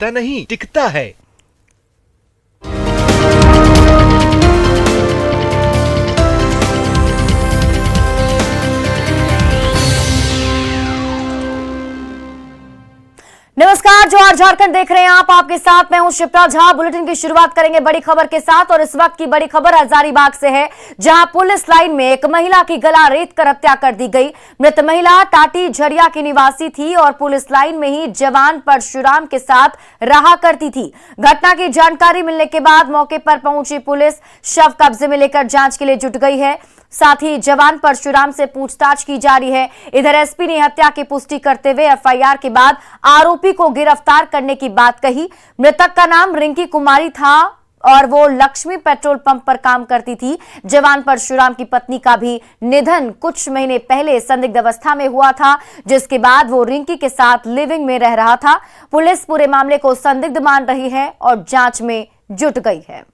नहीं टिकता है। नमस्कार, जोहार झारखंड देख रहे हैं आप। आपके साथ मैं हूं शिप्रा झा। बुलेटिन की शुरुआत करेंगे बड़ी खबर के साथ और इस वक्त की बड़ी खबर हजारीबाग से है, जहां पुलिस लाइन में एक महिला की गला रेत कर हत्या कर दी गई। मृत महिला टाटी झरिया की निवासी थी और पुलिस लाइन में ही जवान परशुराम के साथ रहा करती थी। घटना की जानकारी मिलने के बाद मौके पर पहुंची पुलिस शव कब्जे में लेकर जांच के लिए जुट गई है। साथ ही जवान परशुराम से पूछताछ की जा रही है। इधर एसपी ने हत्या की पुष्टि करते हुए एफआईआर के बाद आरोपी को गिरफ्तार करने की बात कही। मृतक का नाम रिंकी कुमारी था और वो लक्ष्मी पेट्रोल पंप पर काम करती थी। जवान परशुराम की पत्नी का भी निधन कुछ महीने पहले संदिग्ध अवस्था में हुआ था, जिसके बाद वो रिंकी के साथ लिविंग में रह रहा था। पुलिस पूरे मामले को संदिग्ध मान रही है और जांच में जुट गई है।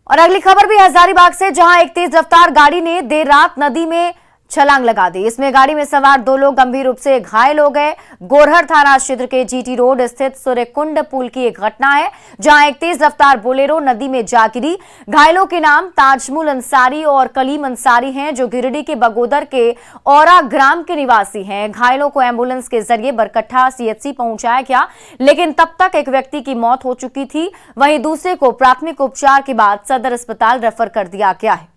और अगली खबर भी हजारीबाग से, जहां एक तेज रफ्तार गाड़ी ने देर रात नदी में छलांग लगा दी। इसमें गाड़ी में सवार 2 लोग गंभीर रूप से घायल हो गए। गोरहर थाना क्षेत्र के जीटी रोड स्थित सूर्यकुंड पुल की एक घटना है, जहां एक तेज रफ्तार बोलेरो नदी में जा गिरी। घायलों के नाम ताजमुल अंसारी और कलीम अंसारी हैं, जो गिरिडीह के बगोदर के औरा ग्राम के निवासी हैं। घायलों को एम्बुलेंस के जरिए बरकट्ठा सीएचसी पहुंचाया गया, लेकिन तब तक एक व्यक्ति की मौत हो चुकी थी। वहीं दूसरे को प्राथमिक उपचार के बाद सदर अस्पताल रेफर कर दिया गया है।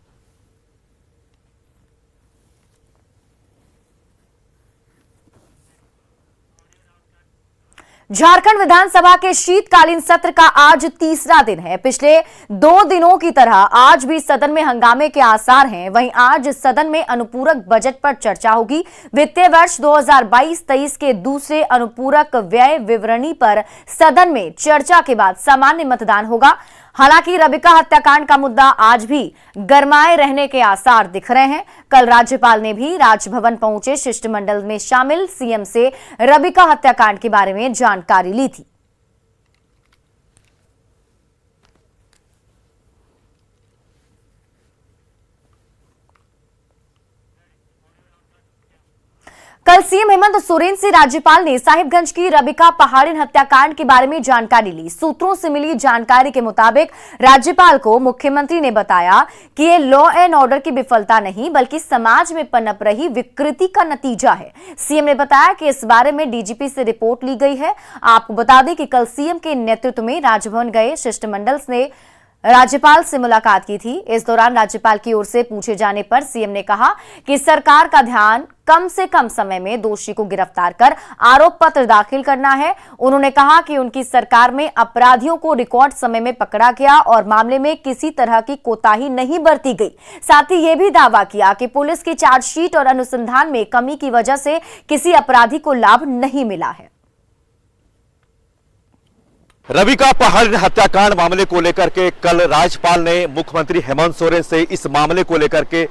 झारखंड विधानसभा के शीतकालीन सत्र का आज तीसरा दिन है। पिछले 2 दिनों की तरह आज भी सदन में हंगामे के आसार हैं। वहीं आज सदन में अनुपूरक बजट पर चर्चा होगी। वित्तीय वर्ष 2022-23 के दूसरे अनुपूरक व्यय विवरणी पर सदन में चर्चा के बाद सामान्य मतदान होगा। हालांकि रबिका हत्याकांड का मुद्दा आज भी गरमाए रहने के आसार दिख रहे हैं। कल राज्यपाल ने भी राजभवन पहुंचे शिष्टमंडल में शामिल सीएम से रबिका हत्याकांड के बारे में जानकारी ली थी। कल सीएम हेमंत सोरेन से राज्यपाल ने साहिबगंज की रबिका पहाड़िन हत्याकांड के बारे में जानकारी ली। सूत्रों से मिली जानकारी के मुताबिक राज्यपाल को मुख्यमंत्री ने बताया कि ये लॉ एंड ऑर्डर की विफलता नहीं, बल्कि समाज में पनप रही विकृति का नतीजा है। सीएम ने बताया कि इस बारे में डीजीपी से रिपोर्ट ली गई है। आपको बता दें कि कल सीएम के नेतृत्व में राजभवन गए शिष्टमंडल ने राज्यपाल से मुलाकात की थी। इस दौरान राज्यपाल की ओर से पूछे जाने पर सीएम ने कहा कि सरकार का ध्यान कम से कम समय में दोषी को गिरफ्तार कर आरोप पत्र दाखिल करना है। उन्होंने कहा कि उनकी सरकार में अपराधियों को रिकॉर्ड समय में पकड़ा गया और मामले में किसी तरह की कोताही नहीं बरती गई। साथ ही यह भी दावा किया कि पुलिस की चार्जशीट और अनुसंधान में कमी की वजह से किसी अपराधी को लाभ नहीं मिला है। रबिका पहाड़िन हत्याकांड मामले को लेकर के कल राज्यपाल ने मुख्यमंत्री हेमंत सोरेन से इस मामले को लेकर के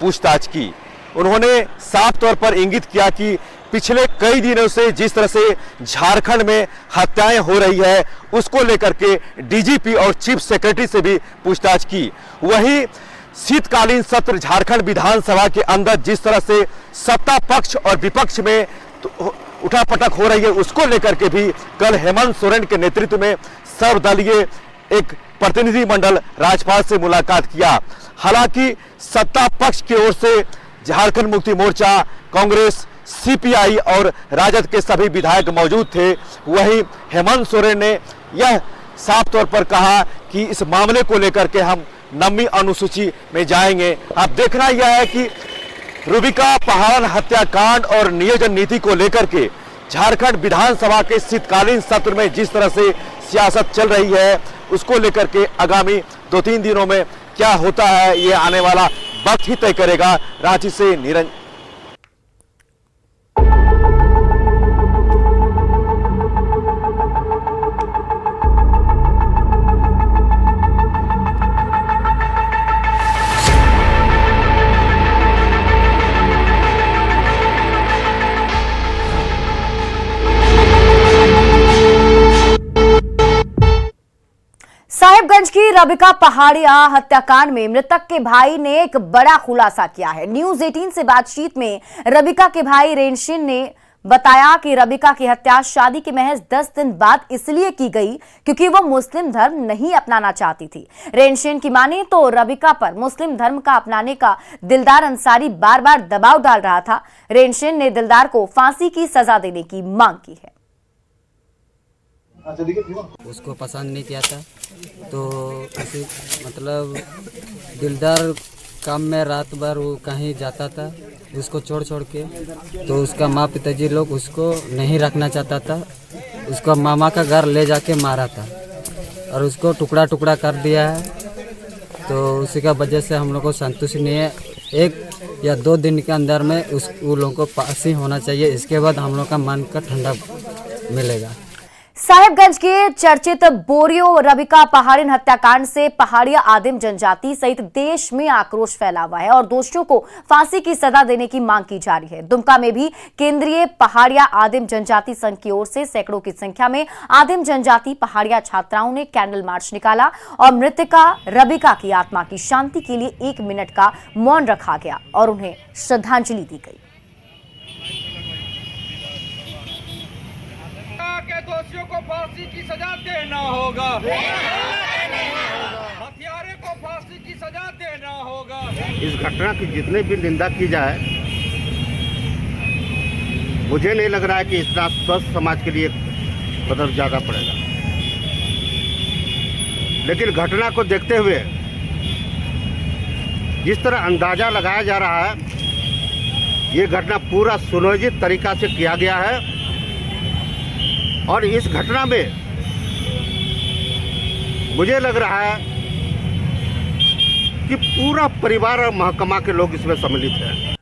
पूछताछ की। उन्होंने साफ तौर पर इंगित किया कि पिछले कई दिनों से जिस तरह से झारखंड में हत्याएं हो रही है, उसको लेकर के डीजीपी और चीफ सेक्रेटरी से भी पूछताछ की। वहीं शीतकालीन सत्र झारखंड विधानसभा के अंदर जिस तरह से सत्ता पक्ष और विपक्ष में उठापटक हो रही है, उसको लेकर के भी कल हेमंत सोरेन के नेतृत्व में सर्वदलीय एक प्रतिनिधि मंडल राज्यपाल से मुलाकात किया। हालांकि सत्ता पक्ष की ओर से झारखंड मुक्ति मोर्चा, कांग्रेस, सीपीआई और राजद के सभी विधायक मौजूद थे। वहीं हेमंत सोरेन ने यह साफ तौर पर कहा कि इस मामले को लेकर के हम नवीं अनुसूची में जाएंगे। अब देखना यह है कि रबिका पहाड़िन हत्याकांड और नियोजन नीति को लेकर के झारखंड विधानसभा के शीतकालीन सत्र में जिस तरह से सियासत चल रही है, उसको लेकर के आगामी 2-3 दिनों में क्या होता है, ये आने वाला वक्त ही तय करेगा। रांची से निरंजन। साहिबगंज की रबिका पहाड़िया हत्याकांड में मृतक के भाई ने एक बड़ा खुलासा किया है। न्यूज 18 से बातचीत में रबिका के भाई रेंशिन ने बताया कि रबिका की हत्या शादी के महज 10 दिन बाद इसलिए की गई क्योंकि वो मुस्लिम धर्म नहीं अपनाना चाहती थी। रेनशेन की माने तो रबिका पर मुस्लिम धर्म का अपनाने का दिलदार अंसारी बार बार दबाव डाल रहा था। रेनशेन ने दिलदार को फांसी की सजा देने की मांग की है। उसको पसंद नहीं किया था तो उसे मतलब दिलदार काम में रात भर वो कहीं जाता था, उसको छोड़ के तो उसका माँ पिताजी लोग उसको नहीं रखना चाहता था। उसको मामा का घर ले जाके मारा था और उसको टुकड़ा टुकड़ा कर दिया है। तो उसी का वजह से हम लोग को संतुष्टि नहीं है। 1 या 2 दिन के अंदर में उन लोगों को फांसी होना चाहिए। इसके बाद हम लोग का मन का ठंडा मिलेगा। साहिबगंज के चर्चित बोरियो रबिका पहाड़िन हत्याकांड से पहाड़िया आदिम जनजाति सहित देश में आक्रोश फैला हुआ है और दोषियों को फांसी की सजा देने की मांग की जा रही है। दुमका में भी केंद्रीय पहाड़िया आदिम जनजाति संघ की ओर से सैकड़ों की संख्या में आदिम जनजाति पहाड़िया छात्राओं ने कैंडल मार्च निकाला और मृतका रबिका की आत्मा की शांति के लिए 1 मिनट का मौन रखा गया और उन्हें श्रद्धांजलि दी गई। के दोषियों को फांसी की सजा देना होगा, हत्यारे को फांसी की सजा देना होगा। इस घटना की जितने भी निंदा की जाए, मुझे नहीं लग रहा है कि इतना स्वस्थ समाज के लिए मतलब ज़्यादा पड़ेगा। लेकिन घटना को देखते हुए जिस तरह अंदाजा लगाया जा रहा है, ये घटना पूरा सुनियोजित तरीका से किया गया है और इस घटना में मुझे लग रहा है कि पूरा परिवार और महकमा के लोग इसमें सम्मिलित हैं।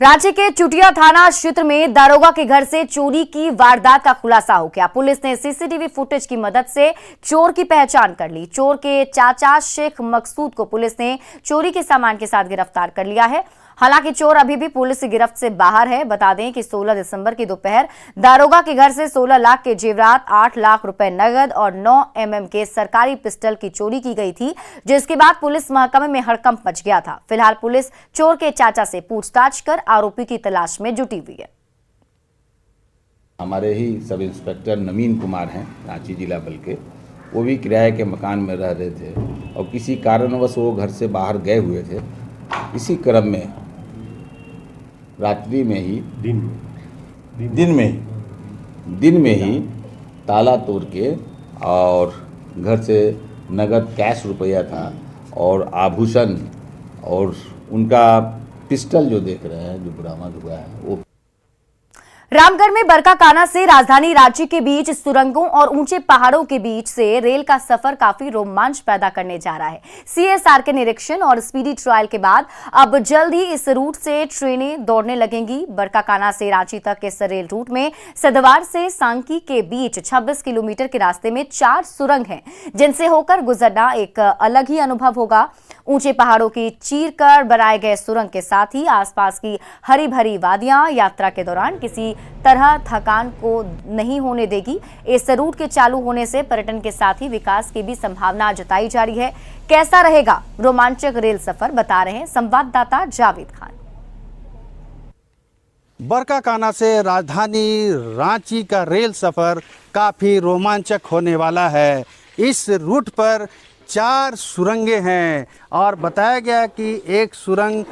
रांची के चुटिया थाना क्षेत्र में दारोगा के घर से चोरी की वारदात का खुलासा हो गया। पुलिस ने सीसीटीवी फुटेज की मदद से चोर की पहचान कर ली। चोर के चाचा शेख मकसूद को पुलिस ने चोरी के सामान के साथ गिरफ्तार कर लिया है। हालांकि चोर अभी भी पुलिस की गिरफ्त से बाहर है। बता दें कि 16 दिसंबर की दोपहर दारोगा के घर से 16 लाख के जेवरात, 8 लाख रुपए नगद और 9 mm के सरकारी पिस्टल की चोरी की गई थी, जिसके बाद पुलिस महकमे में हड़कंप मच गया था। फिलहाल पुलिस चोर के चाचा से पूछताछ कर आरोपी की तलाश में जुटी हुई है। हमारे ही सब इंस्पेक्टर नवीन कुमार हैं रांची जिला बल के, वो भी किराए के मकान में रह रहे थे और किसी कारणवश वो घर से बाहर गए हुए थे। इसी क्रम में रात्रि में ही दिन में ही ताला तोड़ के और घर से नगद कैश रुपया था और आभूषण और उनका पिस्टल जो देख रहे हैं जो बरामद हुआ है वो। रामगढ़ में बरकाकाना से राजधानी रांची के बीच सुरंगों और ऊंचे पहाड़ों के बीच से रेल का सफर काफी रोमांच पैदा करने जा रहा है। सीएसआर के निरीक्षण और स्पीडी ट्रायल के बाद अब जल्द ही इस रूट से ट्रेनें दौड़ने लगेंगी। बरकाकाना से रांची तक इस रेल रूट में सदवार से सांकी के बीच 26 किलोमीटर के रास्ते में 4 सुरंग हैं, जिनसे होकर गुजरना एक अलग ही अनुभव होगा। ऊंचे पहाड़ों की चीर कर बनाए गए सुरंग के साथ ही आसपास की हरी भरी वादियां यात्रा के दौरान किसी तरह थकान को नहीं होने देगी। इस रूट के चालू होने से पर्यटन के साथ ही विकास की भी संभावना जताई जा रही है। कैसा रहेगा रोमांचक रेल सफर, बता रहे हैं संवाददाता जावेद खान। बरकाकाना से राजधानी रांची का रेल सफर काफी रोमांचक होने वाला है। इस रूट पर 4 सुरंगें हैं और बताया गया कि एक सुरंग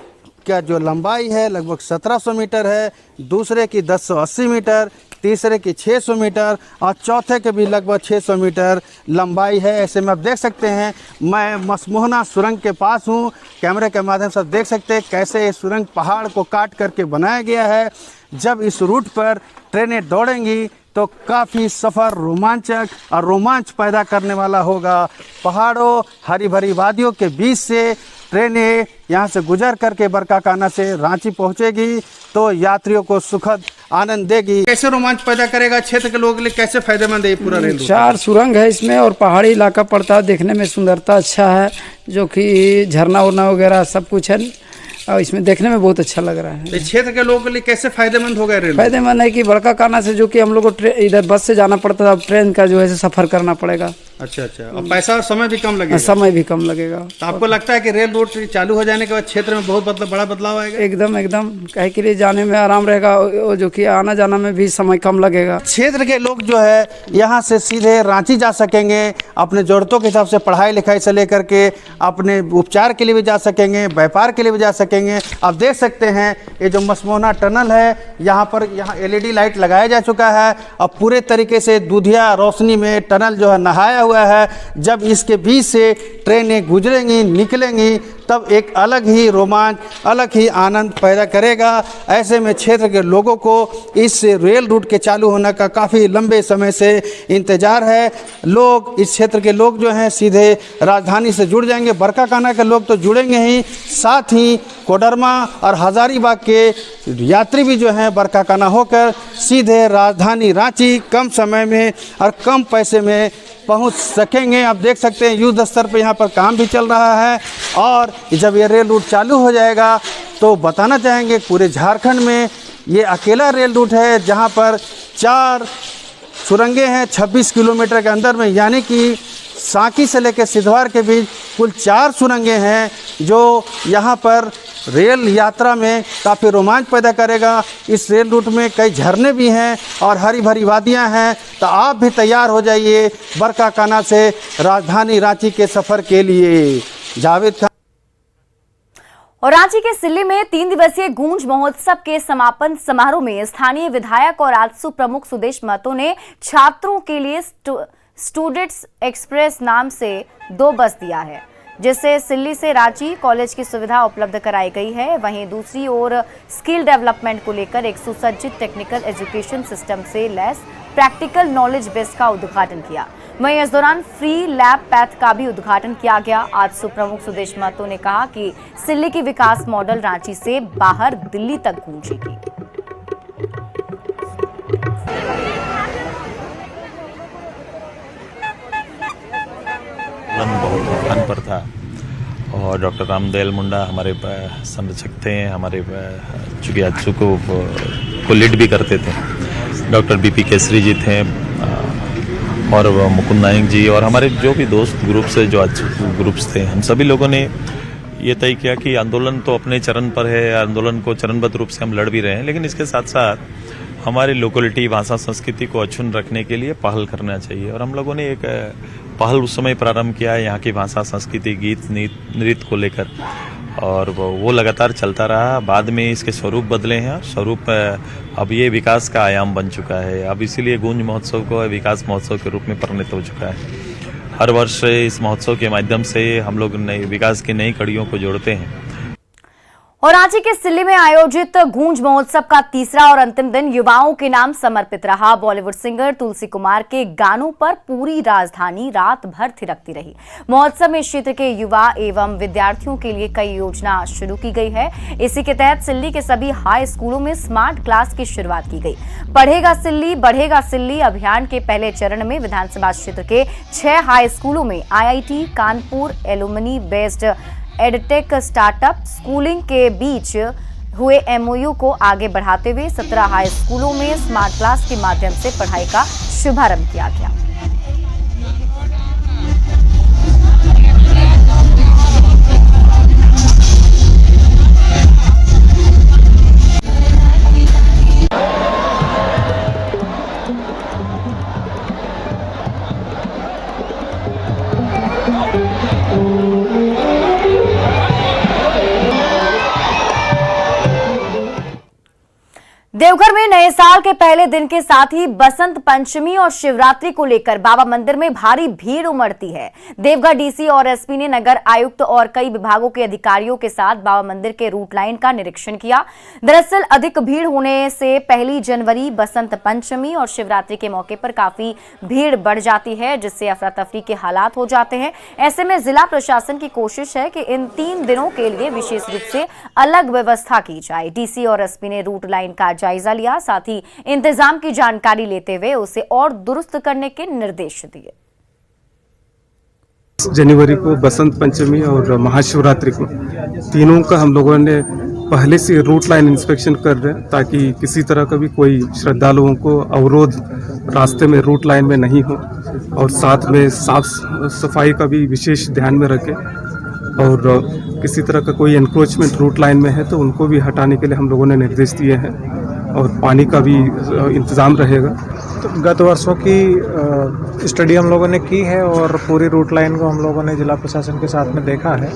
का जो लंबाई है लगभग 1700 मीटर है, दूसरे की 1080 मीटर, तीसरे की 600 मीटर और चौथे के भी लगभग 600 मीटर लंबाई है। ऐसे में आप देख सकते हैं, मैं मसमोहना सुरंग के पास हूँ। कैमरे के माध्यम से आप देख सकते हैं कैसे ये सुरंग पहाड़ को काट करके बनाया गया है। जब इस रूट पर ट्रेनें दौड़ेंगी तो काफ़ी सफ़र रोमांचक और रोमांच पैदा करने वाला होगा। पहाड़ों, हरी भरी वादियों के बीच से ट्रेनें यहाँ से गुजर करके बरकाकाना से रांची पहुँचेगी तो यात्रियों को सुखद आनंद देगी। कैसे रोमांच पैदा करेगा, क्षेत्र के लोगों के लिए कैसे फायदेमंद है ये पूरा रेल? 4 सुरंग है इसमें और पहाड़ी इलाका पड़ता है, देखने में सुंदरता अच्छा है, जो कि झरना उरना वगैरह सब कुछ है और इसमें देखने में बहुत अच्छा लग रहा है। क्षेत्र के लोगों के लिए कैसे फायदेमंद होगा रेल? फायदेमंद है कि बरकाकाना से जो कि हम लोग को इधर बस से जाना पड़ता था, अब ट्रेन का जो है सफ़र करना पड़ेगा। अच्छा अच्छा, और पैसा और समय भी कम लगेगा। समय भी कम लगेगा। तो आपको लगता है कि रेल रूट चालू हो जाने के बाद क्षेत्र में बहुत बड़ा बदलाव आएगा? एकदम एकदम, कहीं के लिए जाने में आराम रहेगा, जो कि आना जाना में भी समय कम लगेगा। क्षेत्र के लोग जो है यहाँ से सीधे रांची जा सकेंगे, अपने ज़रूरतों के हिसाब से पढ़ाई लिखाई से लेकर के अपने उपचार के लिए भी जा सकेंगे, व्यापार के लिए भी जा सकेंगे। आप देख सकते हैं ये जो मसमोहना टनल है, यहाँ LED लाइट लगाया जा चुका है और पूरे तरीके से दूधिया रोशनी में टनल जो है नहाया हुआ है। जब इसके बीच से ट्रेनें गुजरेंगी, निकलेंगी, तब एक अलग ही रोमांच, अलग ही आनंद पैदा करेगा। ऐसे में क्षेत्र के लोगों को इस रेल रूट के चालू होने का काफ़ी लंबे समय से इंतज़ार है। लोग, इस क्षेत्र के लोग जो हैं सीधे राजधानी से जुड़ जाएंगे। बरकाकाना के लोग तो जुड़ेंगे ही, साथ ही कोडरमा और हजारीबाग के यात्री भी जो हैं बरकाकाना होकर सीधे राजधानी रांची कम समय में और कम पैसे में पहुंच सकेंगे। आप देख सकते हैं युद्ध स्तर पर यहाँ पर काम भी चल रहा है और जब ये रेल रूट चालू हो जाएगा तो बताना चाहेंगे पूरे झारखंड में ये अकेला रेल रूट है जहाँ पर 4 सुरंगें हैं 26 किलोमीटर के अंदर में, यानी कि साँकी से लेकर सिद्धवार के बीच कुल 4 सुरंगें हैं जो यहाँ पर रेल यात्रा में काफ़ी रोमांच पैदा करेगा। इस रेल रूट में कई झरने भी हैं और हरी भरी वादियाँ हैं। तो आप भी तैयार हो जाइए बरकाकाना से राजधानी रांची के सफ़र के लिए। जावेद खान। और रांची के सिल्ली में 3 दिवसीय गूंज महोत्सव के समापन समारोह में स्थानीय विधायक और आजसू प्रमुख सुदेश महतो ने छात्रों के लिए स्टूडेंट्स एक्सप्रेस नाम से 2 बस दिया है, जिससे सिल्ली से रांची कॉलेज की सुविधा उपलब्ध कराई गई है। वहीं दूसरी ओर स्किल डेवलपमेंट को लेकर एक सुसज्जित टेक्निकल एजुकेशन सिस्टम से लैस प्रैक्टिकल नॉलेज बेस का उद्घाटन किया। वहीं इस दौरान फ्री लैब पैथ का भी उद्घाटन किया गया। आज सुप्रमुख सुदेश महतो ने कहा कि सिल्ली की विकास मॉडल रांची से बाहर दिल्ली तक गूंजेगी। बहुत नुकसान पर था और डॉक्टर रामदयाल मुंडा हमारे संरक्षक थे, हमारे चूँकि आजसू को लीड भी करते थे। डॉक्टर बीपी केसरी जी थे और मुकुंद नायक जी और हमारे जो भी दोस्त ग्रुप से जो आजसू ग्रुप्स थे, हम सभी लोगों ने ये तय किया कि आंदोलन तो अपने चरण पर है, आंदोलन को चरणबद्ध रूप से हम लड़ भी रहे हैं, लेकिन इसके साथ साथ हमारी लोकलिटी भाषा संस्कृति को अक्षुण्ण रखने के लिए पहल करना चाहिए। और हम लोगों ने एक पहल उस समय प्रारंभ किया है यहाँ की भाषा संस्कृति गीत नृत्य को लेकर और वो लगातार चलता रहा। बाद में इसके स्वरूप बदले हैं, स्वरूप अब ये विकास का आयाम बन चुका है। अब इसीलिए गूंज महोत्सव को विकास महोत्सव के रूप में परिणत हो चुका है। हर वर्ष इस महोत्सव के माध्यम से हम लोग नए विकास की नई कड़ियों को जोड़ते हैं। और रांची के सिल्ली में आयोजित गूंज महोत्सव का तीसरा और अंतिम दिन युवाओं के नाम समर्पित रहा। बॉलीवुड सिंगर तुलसी कुमार के गानों पर पूरी राजधानी रात भर थिरकती रही। महोत्सव में क्षेत्र के युवा एवं विद्यार्थियों के लिए कई योजना शुरू की गई है। इसी के तहत सिल्ली के सभी हाई स्कूलों में स्मार्ट क्लास की शुरुआत की गई। पढ़ेगा सिल्ली बढ़ेगा सिल्ली अभियान के पहले चरण में विधानसभा क्षेत्र के 6 हाई स्कूलों में IIT Kanpur alumni based edtech startup schooling के बीच हुए MOU को आगे बढ़ाते हुए 17 हाई स्कूलों में स्मार्ट क्लास के माध्यम से पढ़ाई का शुभारंभ किया गया। देवघर में नए साल के पहले दिन के साथ ही बसंत पंचमी और शिवरात्रि को लेकर बाबा मंदिर में भारी भीड़ उमड़ती है। देवघर डीसी और एसपी ने नगर आयुक्त और कई विभागों के अधिकारियों के साथ बाबा मंदिर के रूट लाइन का निरीक्षण किया। दरअसल अधिक भीड़ होने से 1 जनवरी बसंत पंचमी और शिवरात्रि के मौके पर काफी भीड़ बढ़ जाती है, जिससे अफरा तफरी के हालात हो जाते हैं। ऐसे में जिला प्रशासन की कोशिश है कि इन 3 दिनों के लिए विशेष रूप से अलग व्यवस्था की जाए। डीसी और एसपी ने रूट लाइन का जायजा लिया, साथ ही इंतजाम की जानकारी लेते हुए उसे और दुरुस्त करने के निर्देश दिए। जनवरी को बसंत पंचमी और महाशिवरात्रि को तीनों का हम लोगों ने पहले से रूट लाइन इंस्पेक्शन कर रहे हैं ताकि किसी तरह का भी कोई श्रद्धालुओं को अवरोध रास्ते में रूट लाइन में नहीं हो। और साथ में साफ सफाई का भी विशेष ध्यान में रखें। और किसी तरह का कोई एनक्रोचमेंट रूट लाइन में है तो उनको भी हटाने के लिए हम लोगों ने निर्देश दिए हैं और पानी का भी इंतज़ाम रहेगा। तो गत वर्षों की स्टडी हम लोगों ने की है और पूरी रूट लाइन को हम लोगों ने जिला प्रशासन के साथ में देखा है।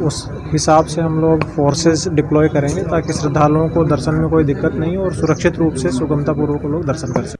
उस हिसाब से हम लोग फोर्सेस डिप्लॉय करेंगे ताकि श्रद्धालुओं को दर्शन में कोई दिक्कत नहीं हो और सुरक्षित रूप से सुगमतापूर्वक लोग दर्शन कर सकें।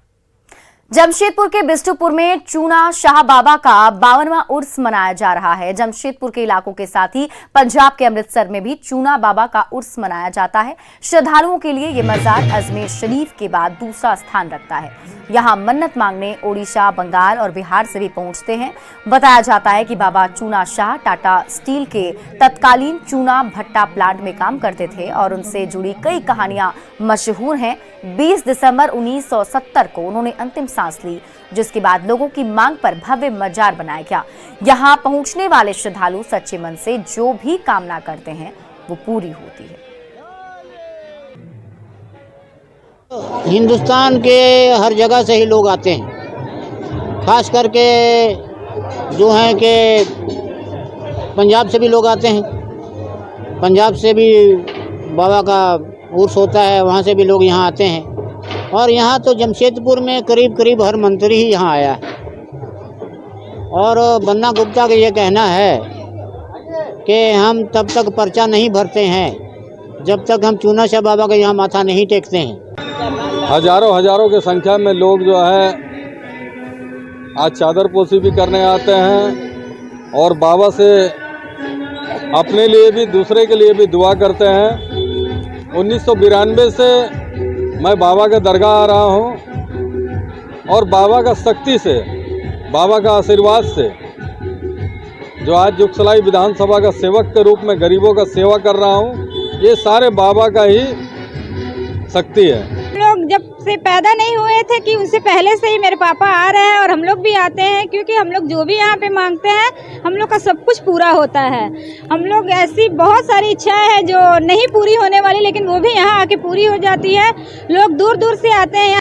जमशेदपुर के बिष्टुपुर में चूना शाह बाबा का 52वां उर्स मनाया जा रहा है। जमशेदपुर के इलाकों के साथ ही पंजाब के अमृतसर में भी चूना बाबा का उर्स मनाया जाता है। श्रद्धालुओं के लिए ये मजार अजमेर शरीफ के बाद दूसरा स्थान रखता है। यहाँ मन्नत मांगने ओडिशा, बंगाल और बिहार से भी पहुंचते हैं। बताया जाता है कि बाबा चूना शाह टाटा स्टील के तत्कालीन चूना भट्टा प्लांट में काम करते थे और उनसे जुड़ी कई कहानियां मशहूर हैं। 20 दिसंबर 1970 को उन्होंने अंतिम सांस ली, जिसके बाद लोगों की मांग पर भव्य मजार बनाया गया। यहाँ पहुंचने वाले श्रद्धालु सच्चे मन से जो भी कामना करते हैं वो पूरी होती है। हिंदुस्तान के हर जगह से ही लोग आते हैं, खास करके जो हैं कि पंजाब से भी लोग आते हैं। पंजाब से भी बाबा का उर्स होता है, वहाँ से भी लोग यहाँ आते हैं। और यहाँ तो जमशेदपुर में करीब करीब हर मंत्री ही यहाँ आया है। और बन्ना गुप्ता का ये कहना है कि हम तब तक पर्चा नहीं भरते हैं जब तक हम चूना शाह बाबा का यहाँ माथा नहीं टेकते हैं। हजारों की संख्या में लोग जो है आज चादर पोशी भी करने आते हैं और बाबा से अपने लिए भी दूसरे के लिए भी दुआ करते हैं। 1992 से मैं बाबा के दरगाह आ रहा हूँ और बाबा का शक्ति से, बाबा का आशीर्वाद से जो आज जुगसलाई विधानसभा का सेवक के रूप में गरीबों का सेवा कर रहा हूँ, ये सारे बाबा का ही शक्ति है। लोग जब से पैदा नहीं हुए थे कि उनसे पहले से ही मेरे पापा आ रहे हैं और हम लोग भी आते हैं, क्योंकि हम लोग जो भी यहाँ पे मांगते हैं हम लोग का सब कुछ पूरा होता है। हम लोग ऐसी बहुत सारी इच्छाएं हैं जो नहीं पूरी होने वाली, लेकिन वो भी यहाँ आके पूरी हो जाती है। लोग दूर दूर से आते हैं।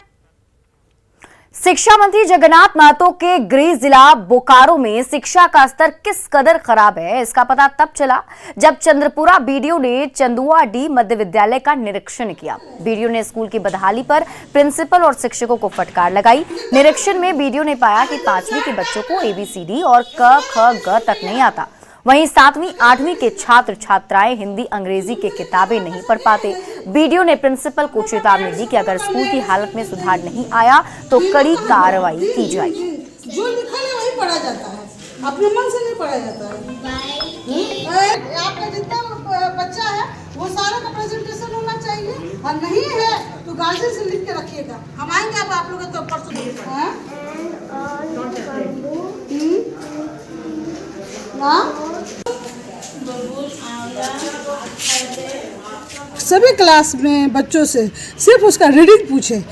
शिक्षा मंत्री जगन्नाथ महतो के गृह जिला बोकारो में शिक्षा का स्तर किस कदर खराब है, इसका पता तब चला जब चंद्रपुरा बीडीओ ने चंदुआ डी मध्य विद्यालय का निरीक्षण किया। बीडीओ ने स्कूल की बदहाली पर प्रिंसिपल और शिक्षकों को फटकार लगाई। निरीक्षण में बीडीओ ने पाया कि 5वीं के बच्चों को ABCD और क ख ग तक नहीं आता। वहीं 7वीं 8वीं के छात्र छात्राएं हिंदी अंग्रेजी के किताबें नहीं पढ़ पाते। बीडीओ ने प्रिंसिपल को चेतावनी दी कि अगर स्कूल की हालत में सुधार नहीं आया तो कड़ी कार्रवाई की जाएगी। जो लिखा है वही पढ़ा जाता है, अपने मन से नहीं पढ़ा जाता है। आपका जितना बच्चा है वो सारा का प्रेजेंटेशन होना चाहिए, और नहीं है तो गार्जियन से लिख के रखिएगा। हम आएंगे अब आप लोग तो परसों सभी क्लास में बच्चों से सिर्फ उसका रीडिंग पूछे।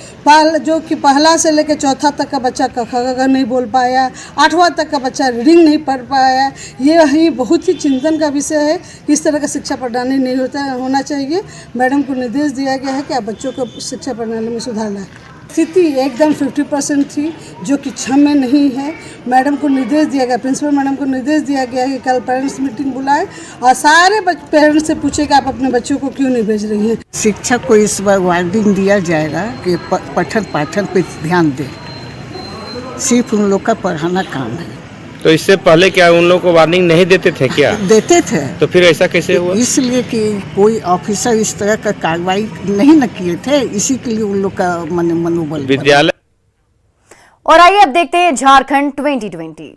जो कि पहला से लेकर चौथा तक का बच्चा क ख ग नहीं बोल पाया, 8वां तक का बच्चा रीडिंग नहीं पढ़ पाया। ये ही बहुत ही चिंतन का विषय है कि इस तरह का शिक्षा प्रणाली नहीं होना चाहिए। मैडम को निर्देश दिया गया है कि आप बच्चों को शिक्षा प्रणाली में सुधार लाएं। स्थिति एकदम 50% थी, जो कि क्षम्य नहीं है। मैडम को निर्देश दिया गया, प्रिंसिपल मैडम को निर्देश दिया गया है कि कल पेरेंट्स मीटिंग बुलाए और सारे पेरेंट्स से पूछे कि आप अपने बच्चों को क्यों नहीं भेज रही हैं। शिक्षक को इस बार वार्निंग दिया जाएगा कि पठन पाठन पर ध्यान दें, सिर्फ उन लोग का पढ़ाना काम है। तो इससे पहले क्या उन लोगों को वार्निंग नहीं देते थे क्या? देते थे। तो फिर ऐसा कैसे हुआ? इसलिए कि कोई ऑफिसर इस तरह का कार्रवाई नहीं न किए थे, इसी के लिए उन लोग का मनोबल विद्यालय। और आइए अब देखते हैं झारखंड 2020।